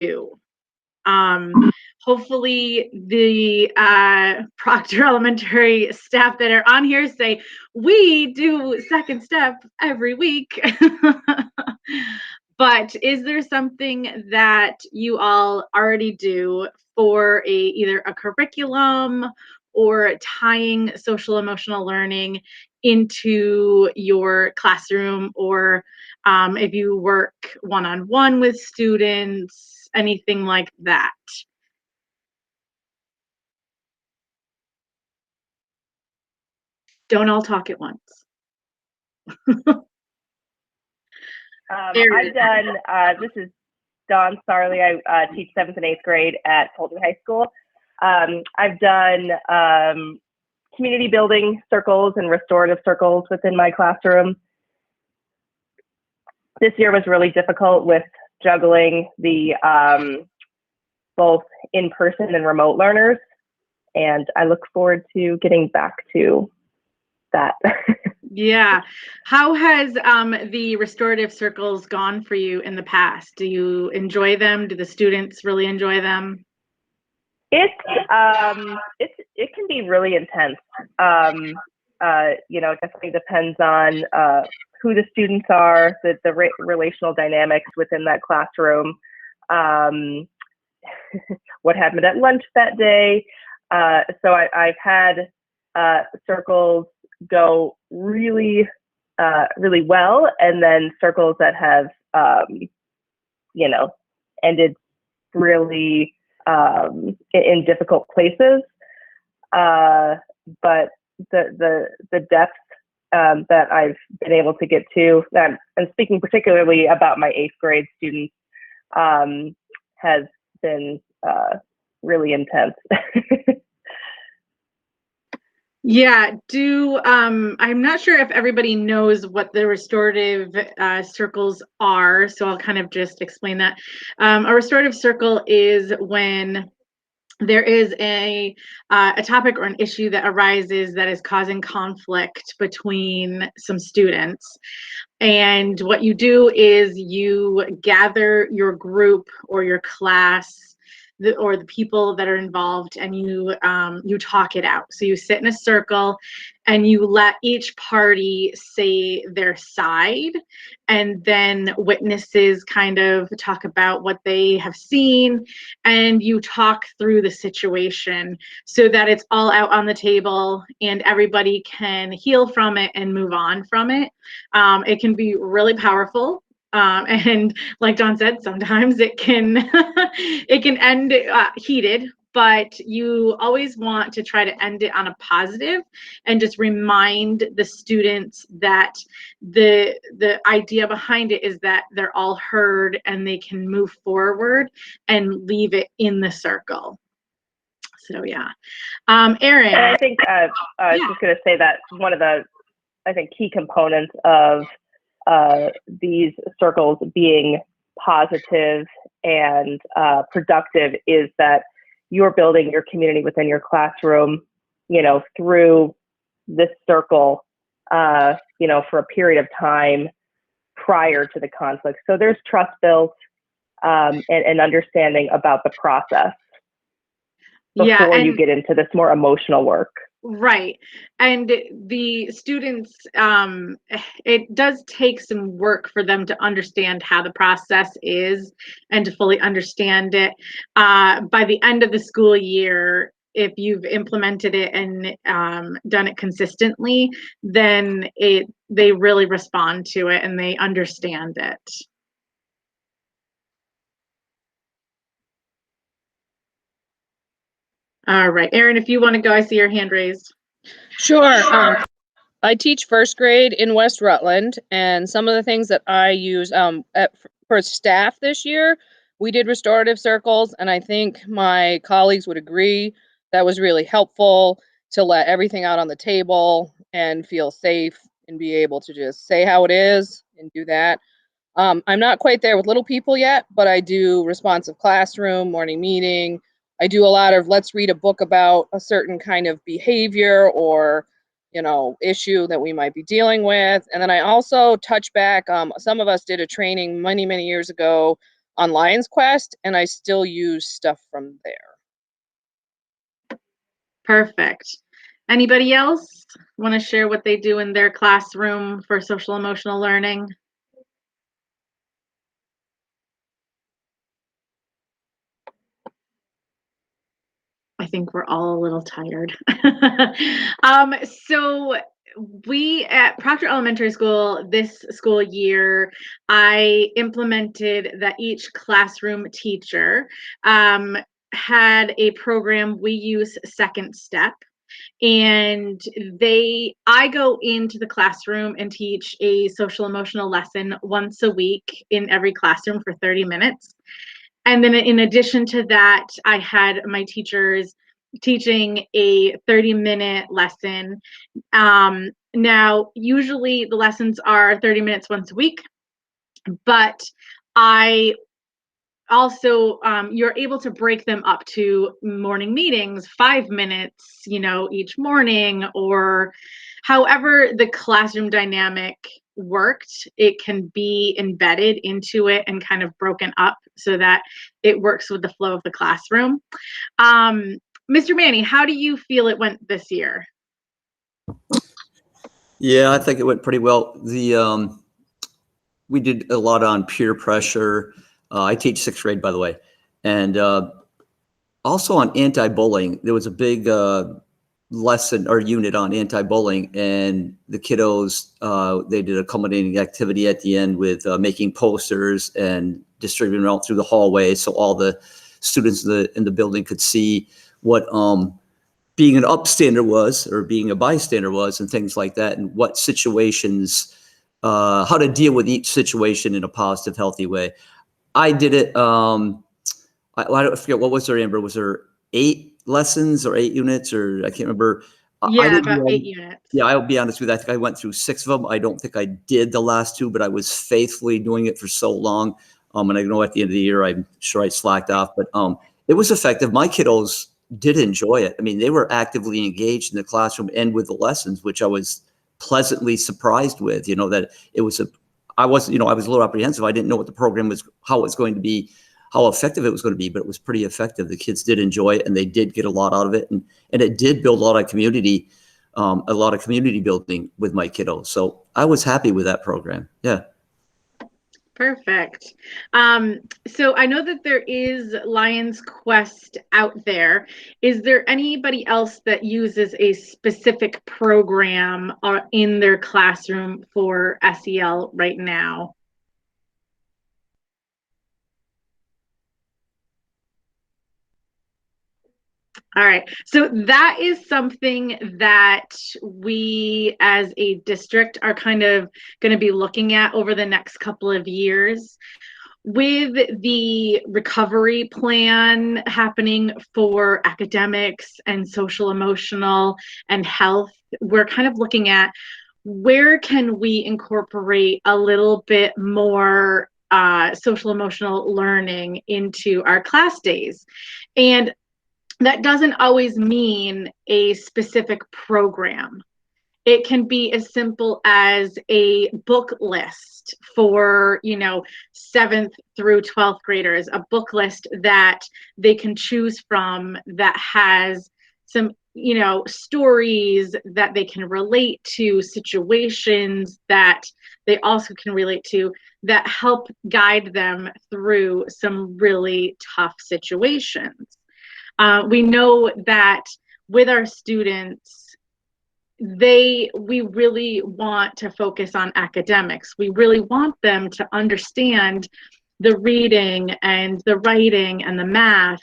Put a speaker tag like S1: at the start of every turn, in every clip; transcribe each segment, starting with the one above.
S1: do. Hopefully the Proctor Elementary staff that are on here say, we do second step every week. But is there something that you all already do for either a curriculum or tying social emotional learning into your classroom, or if you work one-on-one with students, anything like that? Don't all talk at once.
S2: I've done, this is Dawn Sarley. I teach 7th and 8th grade at Fulton High School. I've done community building circles and restorative circles within my classroom. This year was really difficult with juggling the both in-person and remote learners, and I look forward to getting back to that.
S1: Yeah. How has the restorative circles gone for you in the past? Do you enjoy them? Do the students really enjoy them?
S2: It can be really intense. You know, it definitely depends on who the students are, the relational dynamics within that classroom, what happened at lunch that day. So I've had circles go really well, and then circles that have you know, ended really in difficult places, but the depth that I've been able to get to, and speaking particularly about my 8th grade students, has been really intense.
S1: Yeah, I'm not sure if everybody knows what the restorative circles are, so I'll kind of just explain that. A restorative circle is when there is a topic or an issue that arises that is causing conflict between some students. And what you do is you gather your group or your class, or the people that are involved, and you talk it out. So you sit in a circle and you let each party say their side, and then witnesses kind of talk about what they have seen, and you talk through the situation so that it's all out on the table and everybody can heal from it and move on from it. It can be really powerful. And like Dawn said, sometimes it can it can end heated, but you always want to try to end it on a positive and just remind the students that the idea behind it is that they're all heard and they can move forward and leave it in the circle. So yeah. Erin.
S2: And I think I was just going to say that one of the, I think, key components of these circles being positive and productive is that you're building your community within your classroom, you know, through this circle, you know, for a period of time prior to the conflict. So there's trust built and understanding about the process before you get into this more emotional work.
S1: Right. And the students, it does take some work for them to understand how the process is and to fully understand it. By the end of the school year, if you've implemented it and done it consistently, then they really respond to it and they understand it. All right, Erin, if you want to go, I see your hand raised.
S3: Sure. I teach first grade in West Rutland, and some of the things that I use for staff this year, we did restorative circles, and I think my colleagues would agree that was really helpful to let everything out on the table and feel safe and be able to just say how it is and do that. I'm not quite there with little people yet, but I do responsive classroom, morning meeting. I do a lot of let's read a book about a certain kind of behavior or, you know, issue that we might be dealing with. And then I also touch back. Some of us did a training many years ago on Lion's Quest, and I still use stuff from there.
S1: Perfect. Anybody else want to share what they do in their classroom for social emotional learning? I think we're all a little tired. So we at Proctor Elementary School this school year, I implemented that each classroom teacher had a program we use Second Step. And I go into the classroom and teach a social emotional lesson once a week in every classroom for 30 minutes. And then in addition to that, I had my teachers teaching a 30-minute lesson. Now, usually the lessons are 30 minutes once a week, but I also, you're able to break them up to morning meetings, 5 minutes, each morning, or however the classroom dynamic worked, it can be embedded into it and kind of broken up so that it works with the flow of the classroom. Mr. Manny, how do you feel it went this year?
S4: Yeah, I think it went pretty well. We did a lot on peer pressure. I teach 6th grade, by the way. And also on anti-bullying, there was a big lesson or unit on anti-bullying, and the kiddos, they did a culminating activity at the end with making posters and distributing them out through the hallway so all the students in the building could see what being an upstander was or being a bystander was and things like that, and what situations, how to deal with each situation in a positive, healthy way. I did it. I don't forget, what was there, Amber? Was there 8 lessons or 8 units, or I can't remember.
S1: Yeah, about 8 units.
S4: Yeah, I'll be honest with you. I think I went through 6 of them. I don't think I did the last 2, but I was faithfully doing it for so long. And I know at the end of the year, I'm sure I slacked off, but it was effective. My kiddos did enjoy it. I mean, they were actively engaged in the classroom and with the lessons, which I was pleasantly surprised with. That it was I was a little apprehensive. I didn't know what the program was, how it was going to be, how effective it was going to be, but it was pretty effective. The kids did enjoy it, and they did get a lot out of it, and it did build a lot of community building with my kiddos. So I was happy with that program. Yeah.
S1: Perfect. So I know that there is Lion's Quest out there. Is there anybody else that uses a specific program in their classroom for SEL right now? All right, so that is something that we as a district are kind of going to be looking at over the next couple of years. With the recovery plan happening for academics and social emotional and health, we're kind of looking at where can we incorporate a little bit more social emotional learning into our class days. And that doesn't always mean a specific program. It can be as simple as a book list for, 7th through 12th graders, a book list that they can choose from that has some, stories that they can relate to, situations that they also can relate to that help guide them through some really tough situations. We know that with our students, we really want to focus on academics. We really want them to understand the reading and the writing and the math.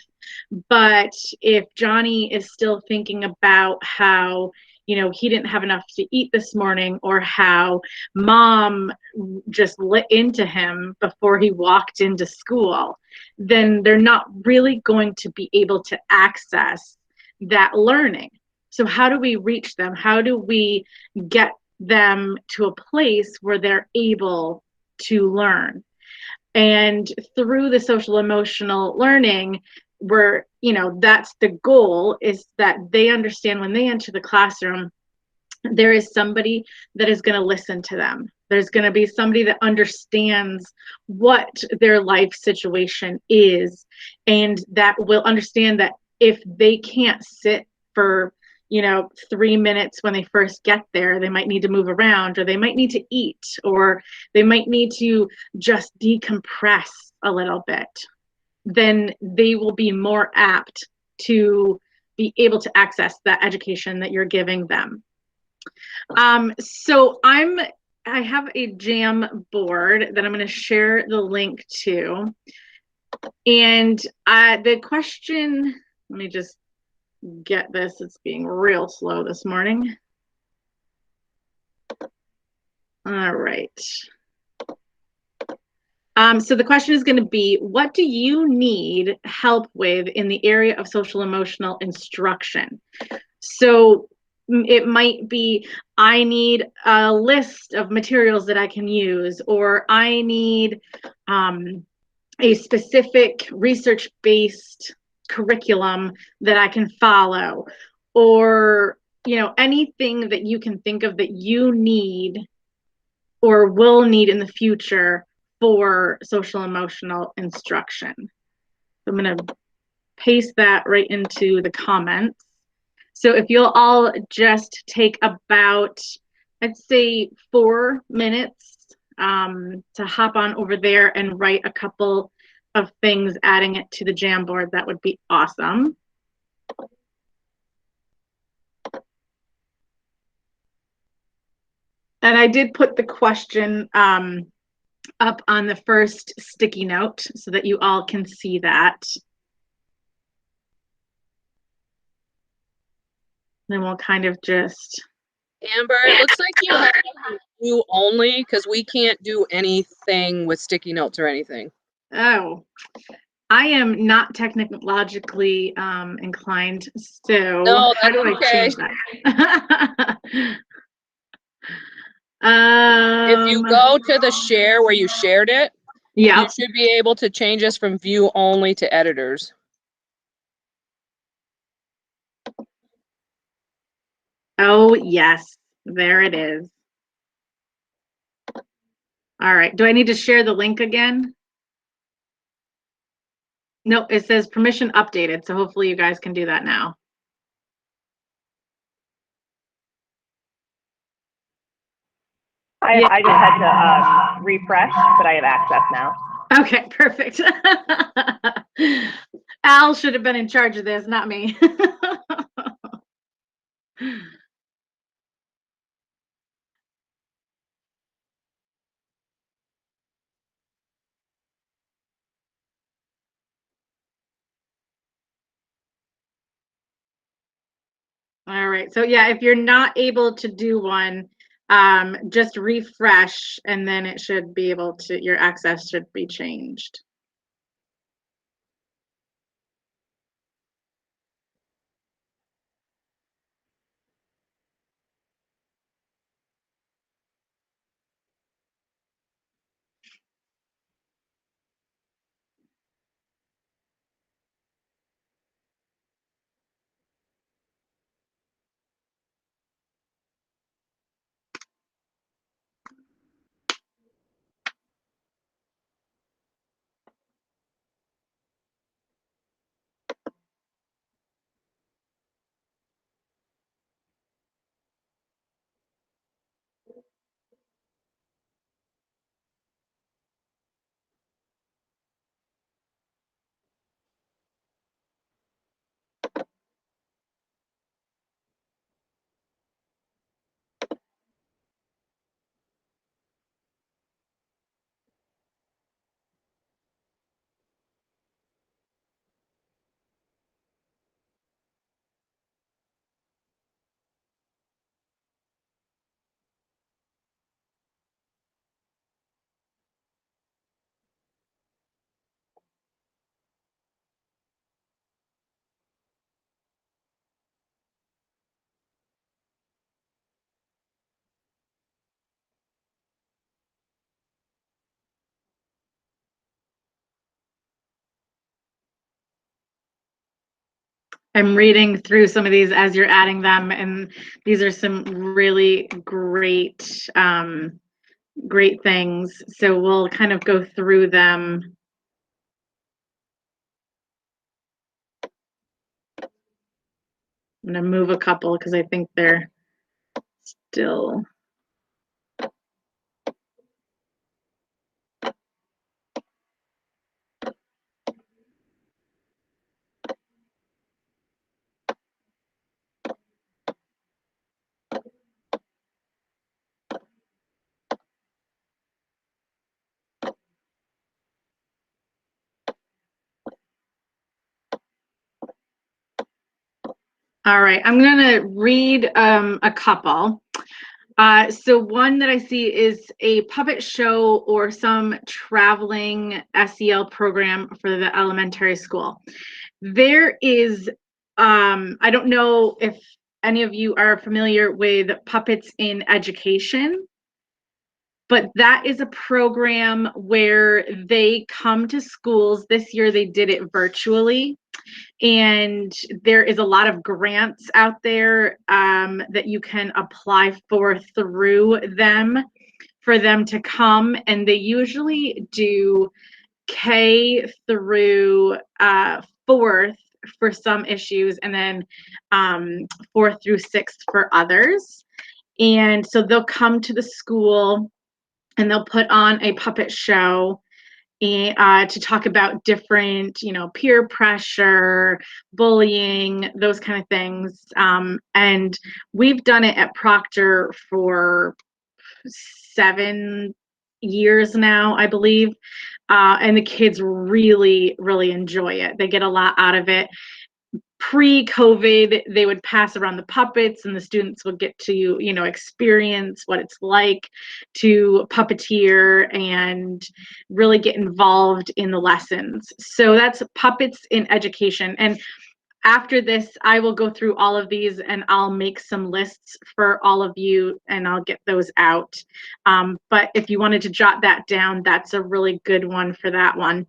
S1: But if Johnny is still thinking about how, he didn't have enough to eat this morning, or how mom just lit into him before he walked into school, then they're not really going to be able to access that learning. So how do we reach them? How do we get them to a place where they're able to learn? And through the social emotional learning, that's the goal, is that they understand when they enter the classroom, there is somebody that is going to listen to them. There's going to be somebody that understands what their life situation is, and that will understand that if they can't sit for 3 minutes when they first get there, they might need to move around, or they might need to eat, or they might need to just decompress a little bit. Then they will be more apt to be able to access that education that you're giving them. So I have a Jam board that I'm going to share the link to. And the question, let me just get this. It's being real slow this morning. All right. So the question is going to be, what do you need help with in the area of social emotional instruction? So it might be, I need a list of materials that I can use, or I need a specific research-based curriculum that I can follow, or anything that you can think of that you need or will need in the future for social emotional instruction. So I'm going to paste that right into the comments. So if you'll all just take about, I'd say 4 minutes to hop on over there and write a couple of things, adding it to the Jamboard, that would be awesome. And I did put the question up on the first sticky note so that you all can see that. Then we'll kind of just...
S3: Amber, it looks like you have to view only, because we can't do anything with sticky notes or anything.
S1: Oh, I am not technologically inclined, so
S3: no,
S1: how do I change that?
S3: If you go to the share where you shared it,
S1: yeah,
S3: you should be able to change us from view only to editors.
S1: Oh, yes, there it is. All right, do I need to share the link again? No, it says permission updated, so hopefully you guys can do that now.
S2: I just had to refresh, but I have access now.
S1: Okay, perfect. Al should have been in charge of this, not me. All right, so yeah, if you're not able to do one, just refresh, and then it should be able to, your access should be changed. I'm reading through some of these as you're adding them, and these are some really great, great things. So we'll kind of go through them. I'm going to move a couple because I think they're still. All right, I'm going to read a couple. So one that I see is a puppet show or some traveling SEL program for the elementary school. There is, I don't know if any of you are familiar with Puppets in Education, but that is a program where they come to schools. This year they did it virtually. And there is a lot of grants out there that you can apply for through them for them to come. And they usually do K through 4th for some issues, and then 4th through 6th for others. And so they'll come to the school and they'll put on a puppet show to talk about different, peer pressure, bullying, those kind of things. And we've done it at Proctor for 7 years now, I believe. And the kids really, really enjoy it. They get a lot out of it. Pre-COVID, they would pass around the puppets and the students would get to, experience what it's like to puppeteer and really get involved in the lessons. So that's Puppets in Education. And after this, I will go through all of these and I'll make some lists for all of you and I'll get those out. But if you wanted to jot that down, that's a really good one for that one.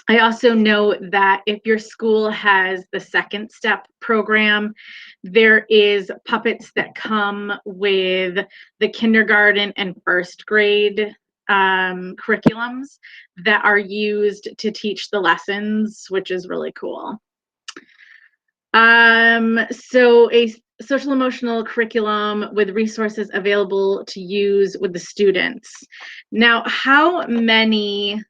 S1: I also know that if your school has the Second Step program, there is puppets that come with the kindergarten and first grade curriculums that are used to teach the lessons, which is really cool. So a social emotional curriculum with resources available to use with the students. Now, how many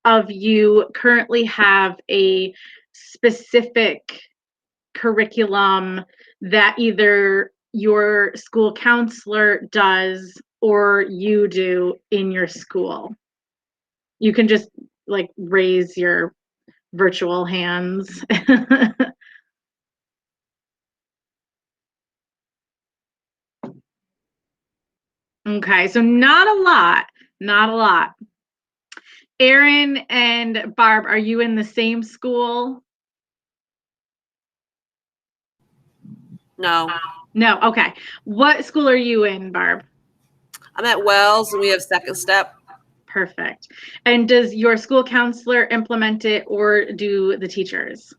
S1: of you currently have a specific curriculum that either your school counselor does or you do in your school? You can just raise your virtual hands. Okay, so not a lot. Erin and Barb, are you in the same school?
S5: No.
S1: No, okay. What school are you in, Barb?
S5: I'm at Wells and we have Second Step.
S1: Perfect. And does your school counselor implement it or do the teachers?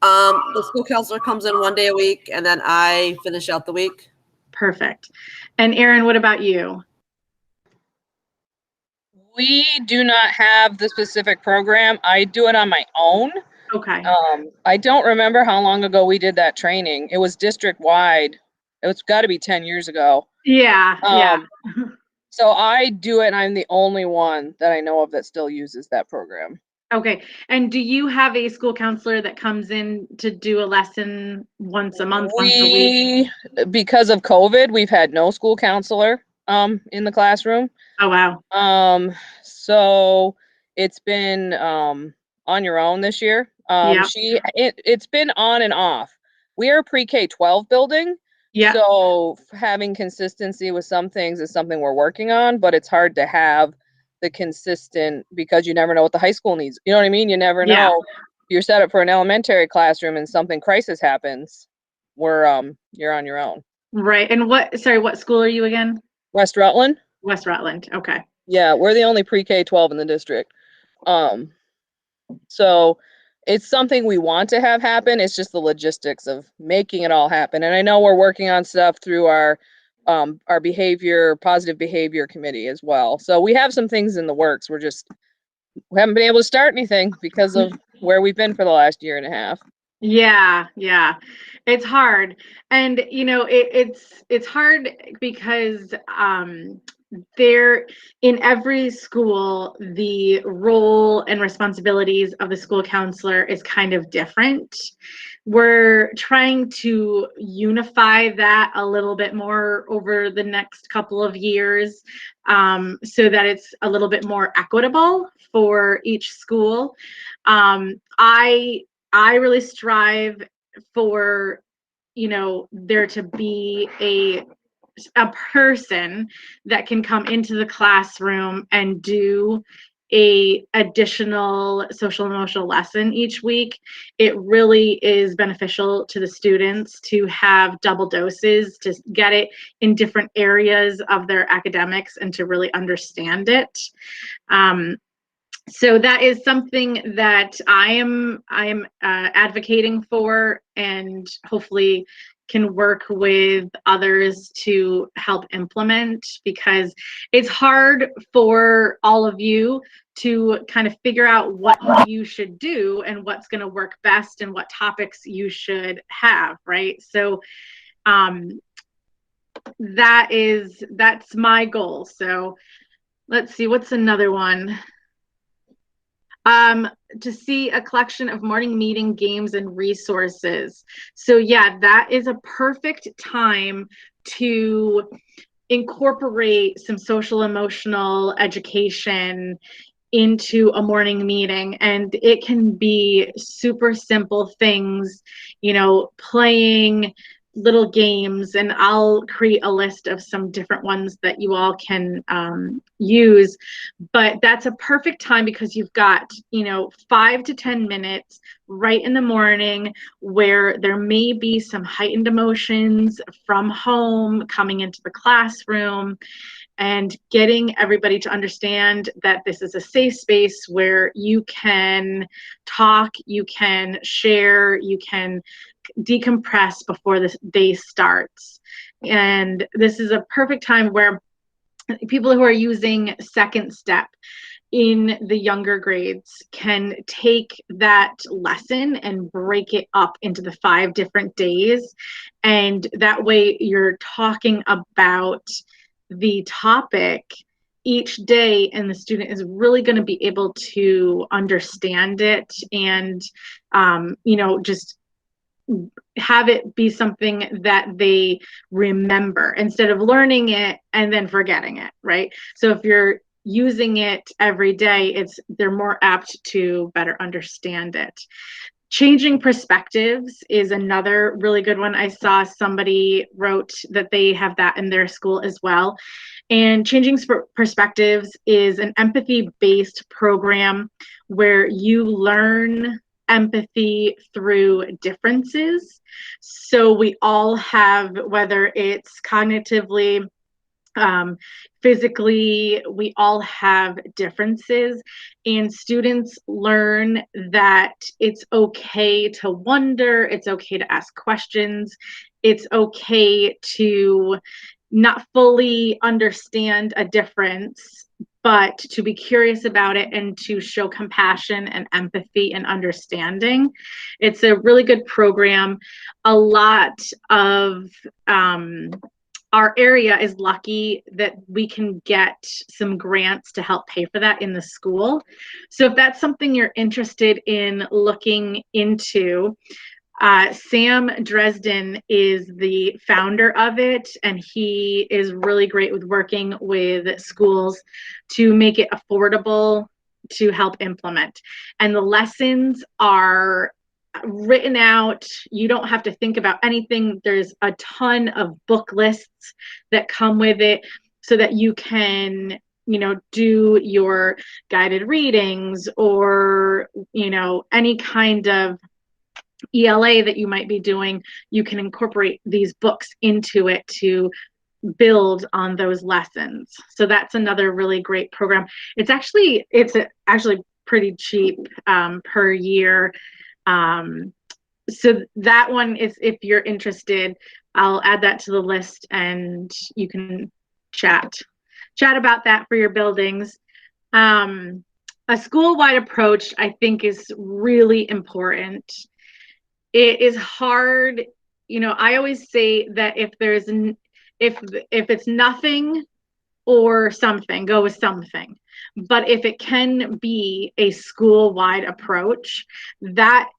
S5: The school counselor comes in 1 day a week and then I finish out the week.
S1: Perfect. And Erin, what about you?
S3: We do not have the specific program. I do it on my own.
S1: Okay.
S3: I don't remember how long ago we did that training. It was district wide. It's got to be 10 years ago.
S1: Yeah. Yeah.
S3: So I do it and I'm the only one that I know of that still uses that program.
S1: Okay. And do you have a school counselor that comes in to do a lesson once a month, once a week?
S3: Because of COVID, we've had no school counselor in the classroom.
S1: Oh, wow.
S3: So it's been on your own this year.
S1: Yeah.
S3: It's been on and off. We are a pre-K-12 building.
S1: Yeah.
S3: So having consistency with some things is something we're working on, but it's hard to have the consistent because you never know what the high school needs. You know what I mean? You never know. You're set up for an elementary classroom and something crisis happens, you're on your own. Right.
S1: And what school are you again?
S3: West Rutland.
S1: West Rutland. Okay.
S3: Yeah, we're the only pre-K-12 in the district. So it's something we want to have happen. It's just the logistics of making it all happen. And I know we're working on stuff through our positive behavior committee as well. So we have some things in the works. We haven't been able to start anything because of where we've been for the last year and a half.
S1: Yeah, it's hard, and it's hard because there, in every school, the role and responsibilities of the school counselor is kind of different. We're trying to unify that a little bit more over the next couple of years, so that it's a little bit more equitable for each school. I really strive for, there to be a person that can come into the classroom and do a additional social emotional lesson each week. It really is beneficial to the students to have double doses, to get it in different areas of their academics and to really understand it. So that is something that I am advocating for, and hopefully can work with others to help implement, because it's hard for all of you to kind of figure out what you should do and what's going to work best and what topics you should have, right? So that's my goal. So let's see, what's another one? To see a collection of morning meeting games and resources. So yeah, that is a perfect time to incorporate some social emotional education into a morning meeting. And it can be super simple things, playing little games, and I'll create a list of some different ones that you all can use. But that's a perfect time because you've got 5 to 10 minutes right in the morning where there may be some heightened emotions from home coming into the classroom, and getting everybody to understand that this is a safe space where you can talk, you can share, you can decompress before the day starts. And this is a perfect time where people who are using second step in the younger grades can take that lesson and break it up into the 5 different days. And that way you're talking about the topic each day, and the student is really going to be able to understand it and just have it be something that they remember instead of learning it and then forgetting it, right? So if you're using it every day, they're more apt to better understand it. Changing perspectives is another really good one. I saw somebody wrote that they have that in their school as well. And changing perspectives is an empathy-based program where you learn empathy through differences. So we all have, whether it's cognitively, physically, we all have differences, and students learn that it's okay to wonder, it's okay to ask questions, it's okay to not fully understand a difference, but to be curious about it and to show compassion and empathy and understanding. It's a really good program. A lot of our area is lucky that we can get some grants to help pay for that in the school. So if that's something you're interested in looking into, Sam Dresden is the founder of it, and he is really great with working with schools to make it affordable to help implement. And the lessons are written out. You don't have to think about anything. There's a ton of book lists that come with it so that you can do your guided readings or any kind of ELA that you might be doing. You can incorporate these books into it to build on those lessons. So that's another really great program. It's actually pretty cheap per year. So that one is, if you're interested, I'll add that to the list and you can chat about that for your buildings. A school-wide approach, I think, is really important. It is hard. You know, I always say that if it's nothing or something, go with something. But if it can be a school-wide approach that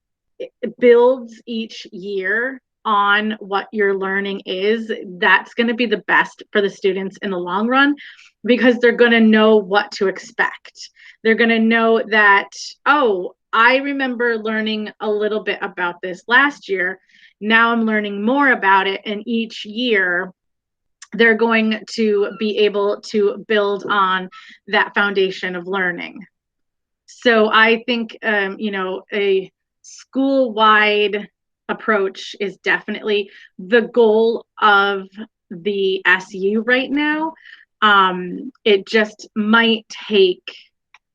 S1: builds each year on what your learning is, that's going to be the best for the students in the long run, because they're going to know what to expect. They're going to know that, oh, I remember learning a little bit about this last year. Now I'm learning more about it. And each year they're going to be able to build on that foundation of learning. So I think, you know, a school-wide approach is definitely the goal of the SU right now. It just might take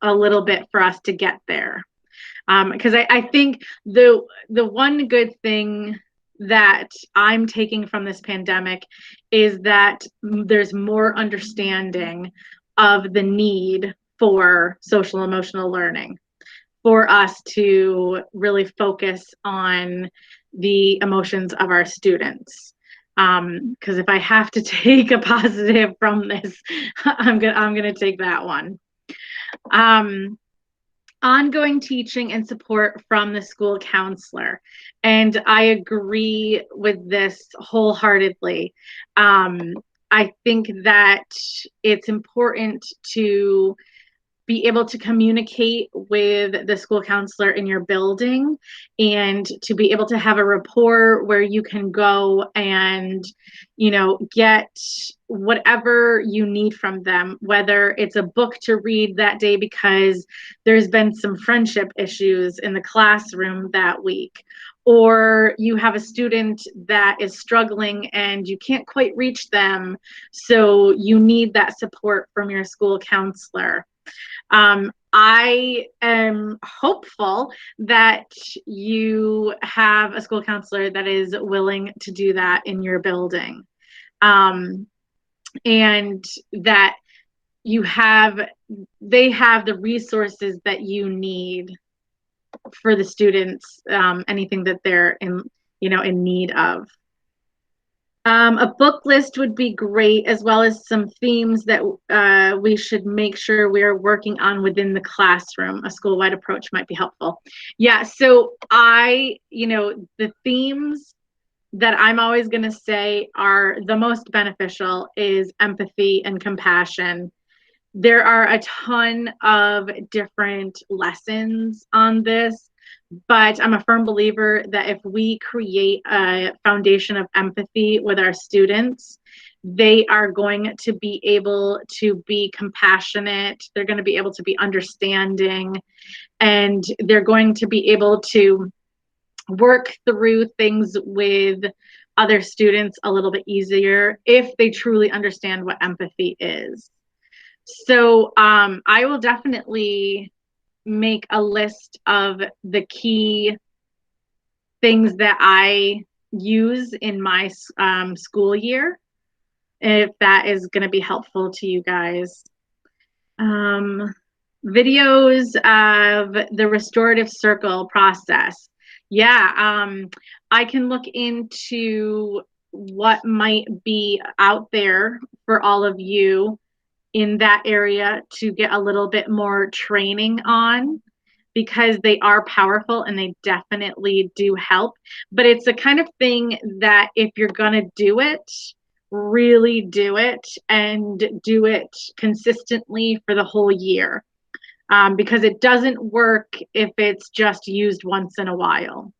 S1: a little bit for us to get there. Because I think the one good thing that I'm taking from this pandemic is that there's more understanding of the need for social emotional learning, for us to really focus on the emotions of our students. Because if I have to take a positive from this, I'm gonna take that one. Ongoing teaching and support from the school counselor. And I agree with this wholeheartedly. I think that it's important to be able to communicate with the school counselor in your building, and to be able to have a rapport where you can go and, you know, get whatever you need from them, whether it's a book to read that day because there's been some friendship issues in the classroom that week, or you have a student that is struggling and you can't quite reach them, so you need that support from your school counselor. I am hopeful that you have a school counselor that is willing to do that in your building, and that they have the resources that you need for the students, anything that they're in need of. A book list would be great, as well as some themes that we should make sure we're working on within the classroom. A school-wide approach might be helpful. Yeah, so the themes that I'm always going to say are the most beneficial is empathy and compassion. There are a ton of different lessons on this, but I'm a firm believer that if we create a foundation of empathy with our students, they are going to be able to be compassionate, they're going to be able to be understanding, and they're going to be able to work through things with other students a little bit easier if they truly understand what empathy is. So I will definitely make a list of the key things that I use in my school year, if that is going to be helpful to you guys. Videos of the Restorative Circle process. Yeah, I can look into what might be out there for all of you in that area to get a little bit more training on, because they are powerful and they definitely do help. But it's the kind of thing that if you're gonna do it, really do it, and do it consistently for the whole year, because it doesn't work if it's just used once in a while.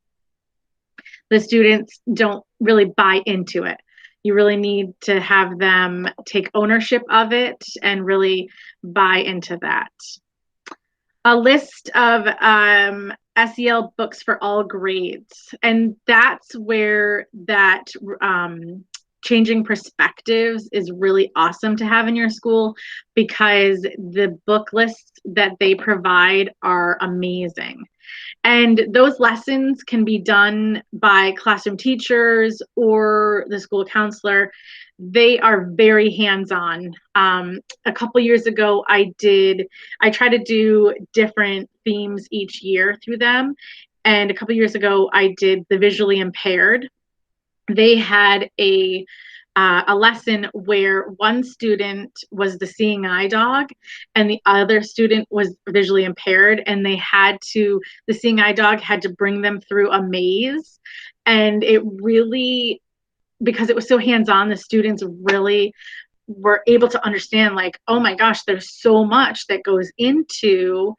S1: The students don't really buy into it. You really need to have them take ownership of it and really buy into that. A list of SEL books for all grades. And that's where that changing perspectives is really awesome to have in your school, because the book lists that they provide are amazing. And those lessons can be done by classroom teachers or the school counselor. They are very hands-on. A couple years ago, I try to do different themes each year through them. And a couple years ago, I did the visually impaired. They had a lesson where one student was the seeing eye dog and the other student was visually impaired, and the seeing eye dog had to bring them through a maze. And it really, because it was so hands-on, the students really were able to understand, like, oh my gosh, there's so much that goes into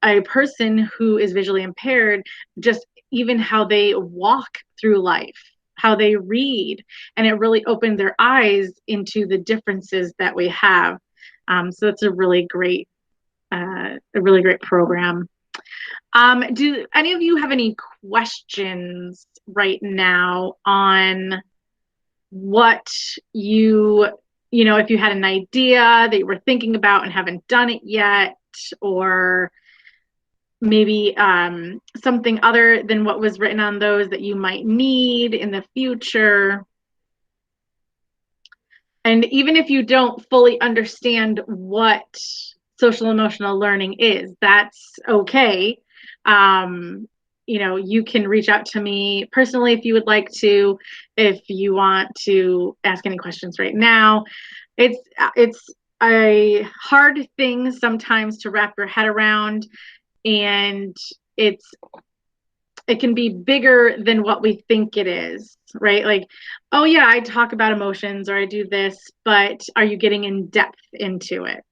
S1: a person who is visually impaired, just even how they walk through life, how they read, and it really opened their eyes into the differences that we have. So it's a really great program. Do any of you have any questions right now on what if you had an idea that you were thinking about and haven't done it yet, or maybe something other than what was written on those that you might need in the future? And even if you don't fully understand what social emotional learning is, that's okay. You can reach out to me personally if you would like to, if you want to ask any questions right now. It's a hard thing sometimes to wrap your head around, and it can be bigger than what we think it is, right? Like, oh yeah, I talk about emotions or I do this, but are you getting in depth into it?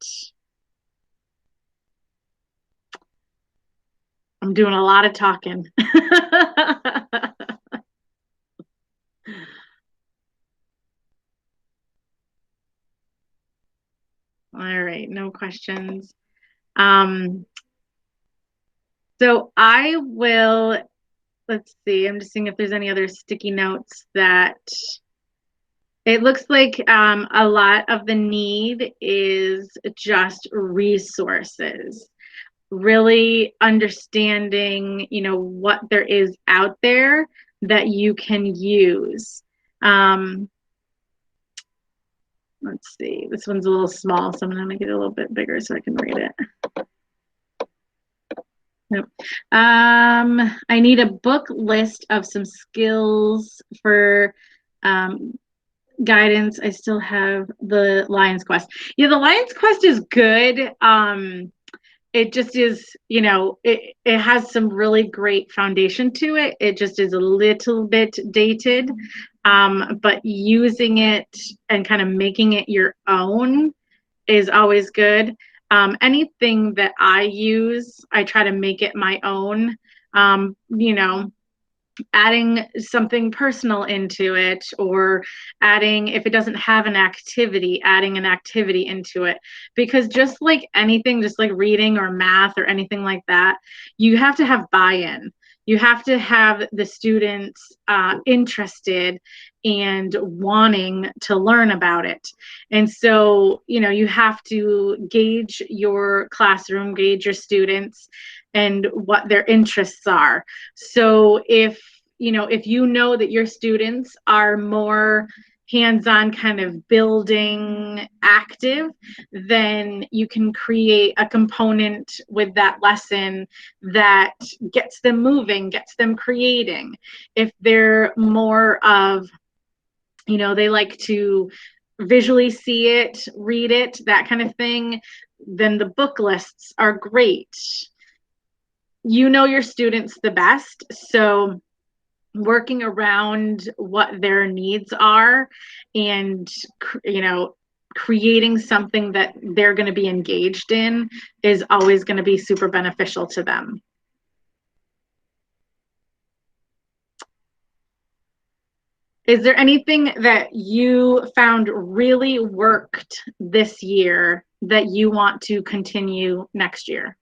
S1: I'm doing a lot of talking. All right, no questions. So I will, let's see, I'm just seeing if there's any other sticky notes. That it looks like a lot of the need is just resources, really understanding, what there is out there that you can use. Let's see, this one's a little small, so I'm going to make it a little bit bigger so I can read it. Nope. I need a book list of some skills for guidance. I still have the Lion's Quest. Yeah, the Lion's Quest is good. It just is, it has some really great foundation to it. It just is a little bit dated, but using it and kind of making it your own is always good. Anything that I use, I try to make it my own. Adding something personal into it, or adding, if it doesn't have an activity, adding an activity into it. Because just like anything, just like reading or math or anything like that, you have to have buy-in. You have to have the students interested and wanting to learn about it. And so, you have to gauge your classroom, gauge your students, and what their interests are. So if you know that your students are more hands-on, kind of building active, then you can create a component with that lesson that gets them moving, gets them creating. If they're more of, they like to visually see it, read it, that kind of thing, then the book lists are great. Your students the best, so working around what their needs are and creating something that they're going to be engaged in is always going to be super beneficial to them. Is there anything that you found really worked this year that you want to continue next year?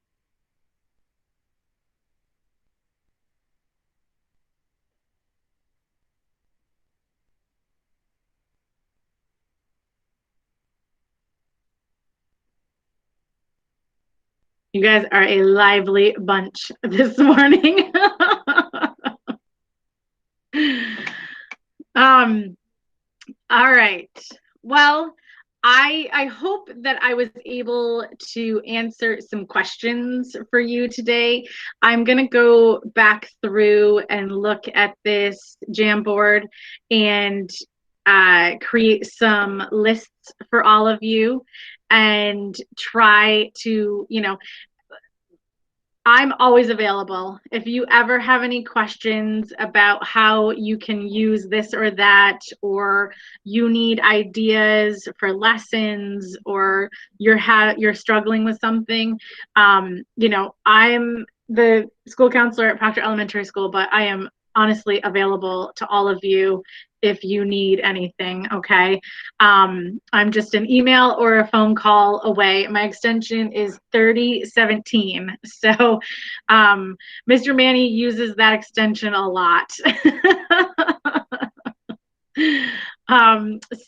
S1: You guys are a lively bunch this morning. All right. Well, I hope that I was able to answer some questions for you today. I'm going to go back through and look at this Jamboard and create some lists for all of you and try to, I'm always available. If you ever have any questions about how you can use this or that, or you need ideas for lessons, or you're struggling with something, I'm the school counselor at Proctor Elementary School, but I am honestly available to all of you if you need anything, okay? I'm just an email or a phone call away. My extension is 3017. So Mr. Manny uses that extension a lot.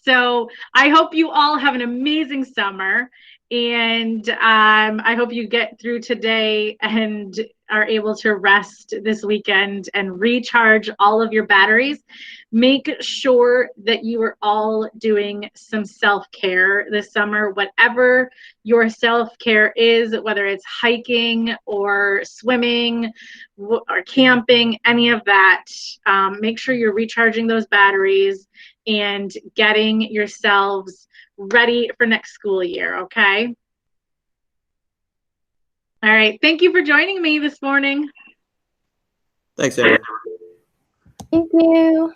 S1: So I hope you all have an amazing summer, and I hope you get through today and are able to rest this weekend and recharge all of your batteries. Make sure that you are all doing some self-care this summer, whatever your self-care is, whether it's hiking or swimming or camping, any of that. Make sure you're recharging those batteries and getting yourselves ready for next school year, okay? All right, thank you for joining me this morning.
S4: Thanks, Amber.
S6: Thank you.